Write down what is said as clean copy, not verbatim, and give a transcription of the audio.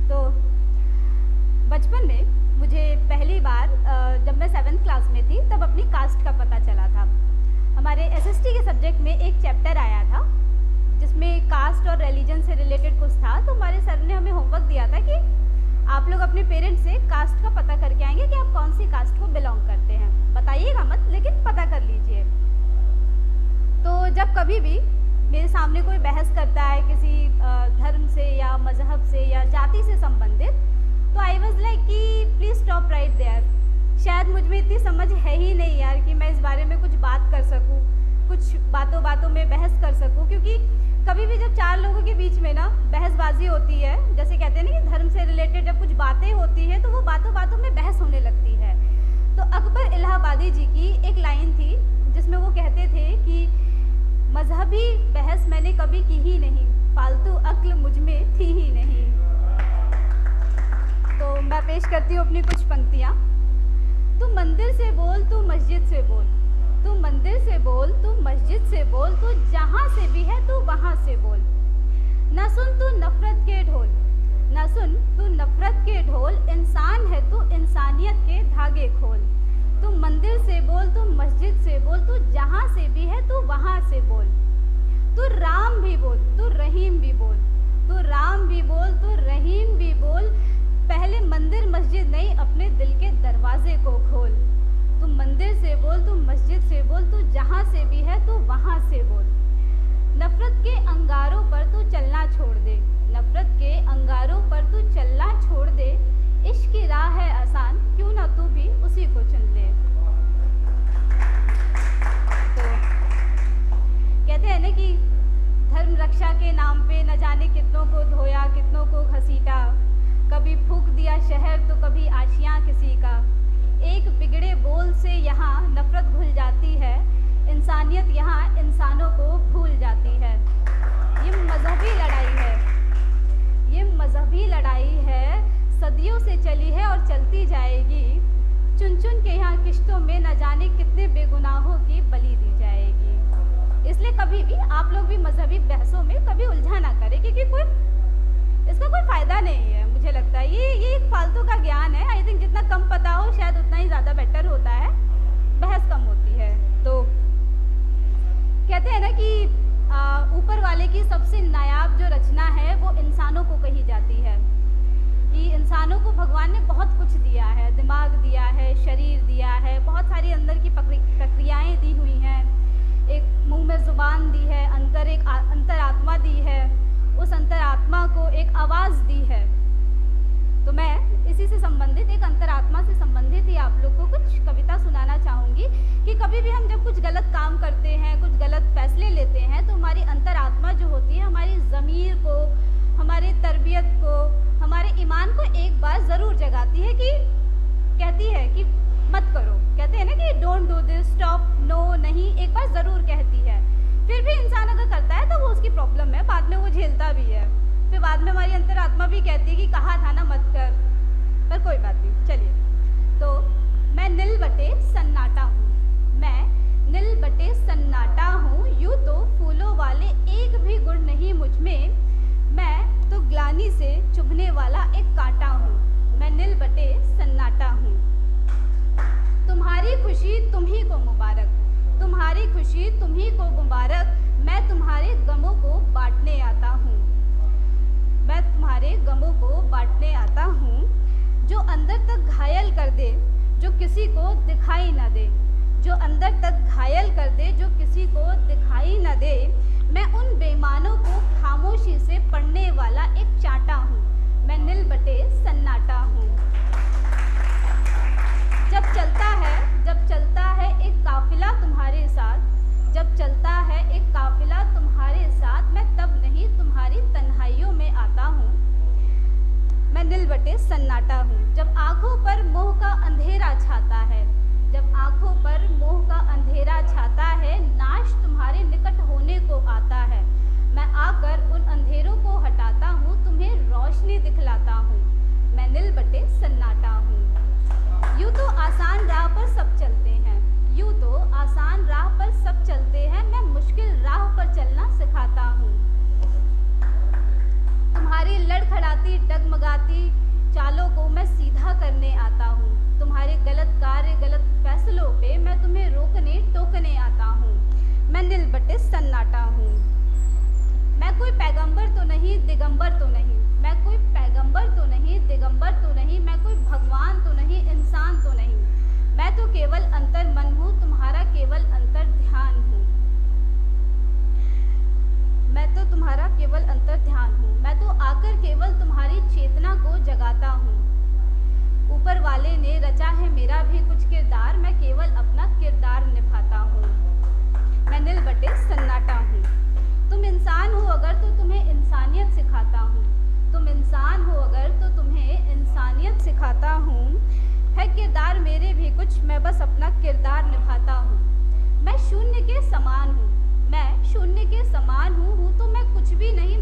तो बचपन में मुझे पहली बार जब मैं 7th क्लास में थी तब अपनी कास्ट का पता चला था। हमारे एसएसटी के सब्जेक्ट में एक चैप्टर आया था जिसमें कास्ट और रिलीजन से रिलेटेड कुछ था। तो हमारे सर ने हमें होमवर्क दिया था कि आप लोग अपने पेरेंट्स से कास्ट का पता करके आएंगे कि आप कौन सी कास्ट को बिलोंग करते हैं। बताइएगा मत, लेकिन पता कर लीजिए। तो जब कभी भी मेरे सामने कोई बहस करता है किसी धर्म से या मज़हब से या जाति से संबंधित, तो आई वॉज लाइक कि प्लीज़ स्टॉप राइट देयर। शायद मुझ में इतनी समझ है ही नहीं यार कि मैं इस बारे में कुछ बात कर सकूं, कुछ बातों में बहस कर सकूं। क्योंकि कभी भी जब चार लोगों के बीच में ना बहसबाजी होती है, जैसे कहते हैं ना कि धर्म से रिलेटेड जब कुछ बातें होती हैं तो वो बातों में बहस होने लगती है। तो अकबर इलाहाबादी जी की एक लाइन थी जिसमें वो कहते थे कि मजहबी बहस मैंने कभी की ही नहीं, फालतू अक्ल मुझ में थी ही नहीं। तो मैं पेश करती हूँ अपनी कुछ पंक्तियाँ। तू मंदिर से बोल, तू मस्जिद से बोल, तू मंदिर से बोल, तू मस्जिद से बोल, तू जहाँ से भी है तू वहाँ से बोल। न सुन तू नफरत के ढोल, न सुन तू नफरत के ढोल, इंसान है तू इंसानियत के धागे खोल। तू मंदिर से बोल, तू मस्जिद से बोल, तू जहाँ से भी है तू वहाँ से बोल। तू राम भी बोल, तू रहीम भी बोल, तू राम भी बोल, तू रहीम भी बोल। पहले मंदिर मस्जिद नहीं, अपने दिल के दरवाजे को खोल। तू मंदिर से बोल, तू मस्जिद से बोल, तू जहाँ से भी है तू वहाँ से बोल। नफरत के अंगारों पर तू चलना छोड़ दे, नफरत के अंगारों पर तू चलना छोड़ दे। इश्क की राह है आसान, क्यों ना तू भी उसी को चुन ले। तो कहते हैं ना कि धर्म रक्षा के नाम पे न जाने कितनों को धोया, कितनों को घसीटा। कभी फूंक दिया शहर तो कभी आशियाँ किसी का। एक बिगड़े बोल से यहाँ नफरत घुल जाती है, इंसानियत यहाँ इंसानों को भूल जाती है। ये मजहबी लड़ाई है, ये मजहबी लड़ाई है, सदियों से चली है और चलती जाएगी। चुन चुन के यहाँ किश्तों में न जाने कितने बेगुनाहों की बलि दी जाएगी। इसलिए कभी भी आप लोग भी मजहबी बहसों में कभी उलझा ना करें, क्योंकि इसका कोई फ़ायदा नहीं है। मुझे लगता है ये एक फालतू का ज्ञान है। आई थिंक जितना कम पता हो शायद उतना ही ज़्यादा बेटर होता है, बहस कम होती है। तो कहते हैं ना कि ऊपर वाले की सबसे नायाब जो रचना है वो इंसानों को कही जाती है। कि इंसानों को भगवान ने बहुत कुछ दिया है, दिमाग दिया है, शरीर दिया है, बहुत सारी अंदर की प्रक्रियाएँ दी हुई हैं। एक मुंह में ज़ुबान दी है, अंदर एक अंतरात्मा दी है, उस अंतरात्मा को एक आवाज़ दी है। तो मैं इसी से संबंधित, एक अंतरात्मा से संबंधित ही आप लोग को कुछ कविता सुनाना चाहूँगी। कि कभी भी हम जब कुछ गलत काम करते हैं, कुछ गलत फैसले लेते हैं, तो हमारी अंतरात्मा जो होती है हमारी ज़मीर को, हमारी तरबियत को, हमारे ईमान को एक बार ज़रूर जगाती है कि कहती है कि मत करो। कहते हैं ना कि don't do this, stop, no, नहीं, एक बार ज़रूर कहती है। फिर भी इंसान अगर करता है तो वो उसकी प्रॉब्लम है, बाद में वो झेलता भी है। फिर बाद में हमारी अंतरात्मा भी कहती है कि कहा था ना मत कर, पर कोई बात नहीं। चलिए, तो मैं नील बटे सन्नाटा हूँ, मैं नील बटे सन्नाटा हूँ। यूँ तो फूलों वाले एक भी गुण नहीं मुझ में, मैं तो ग्लानि से चुभने वाला एक कांटा हूँ। मैं नील बटे सन्नाटा हूँ। तुम्हारी खुशी तुम्ही को मुबारक, तुम्हारी खुशी तुम्ही को मुबारक। मैं तुम्हारे गमों को बांटने आता हूँ, मैं तुम्हारे गमों को बांटने आता हूँ। जो अंदर तक घायल कर दे, जो किसी को दिखाई न दे, जो अंदर तक घायल कर दे, जो किसी को दिखाई न दे। मैं उन बेईमानों को खामोशी से पढ़ने वाला एक चांटा हूँ। मैं नील बटे सन्नाटा हूँ। जब चलता है एक काफिला तुम्हारे साथ, जब चलता है एक काफिला तुम्हारे साथ, मैं तब नहीं तुम्हारी तन्हाइयों में आता हूँ। मैं नील बटे सन्नाटा हूँ। जब आँखों पर मोह का अंधेरा छाता है, जब आँखों पर मोह का अंधेरा छाता है, नाश तुम्हारे निकट होने को आता है। मैं चालों को मैं सीधा करने आता हूँ, तुम्हारे गलत कार्य गलत फैसलों पे मैं तुम्हें रोकने टोकने आता हूँ। मैं नीलबटे सन्नाटा हूँ। मैं कोई पैगंबर तो नहीं, दिगंबर तो नहीं, मैं कोई पैगंबर तो नहीं, दिगंबर तो नहीं, मैं कोई भगवान तो नहीं, इंसान तो नहीं। मैं तो केवल अंतर मन हूँ, तुम्हारा केवल अंतर ध्यान हूँ। मैं तो तुम्हारा केवल अंतर ध्यान हूँ। मैं तो आकर केवल तुम्हारी चेतना को जगाता हूँ। ऊपर वाले ने रचा है मेरा भी कुछ किरदार, मैं केवल अपना किरदार निभाता हूँ। मैं नीलबटे सन्नाटा हूँ। तुम इंसान हो अगर तो तुम्हें इंसानियत सिखाता हूँ। तुम इंसान हो अगर तो तुम्हें इंसानियत सिखाता हूँ। है किरदार मेरे भी कुछ, मैं बस अपना किरदार निभाता हूँ। मैं शून्य के समान हूँ, मैं शून्य के समान हूँ तो मैं कुछ भी नहीं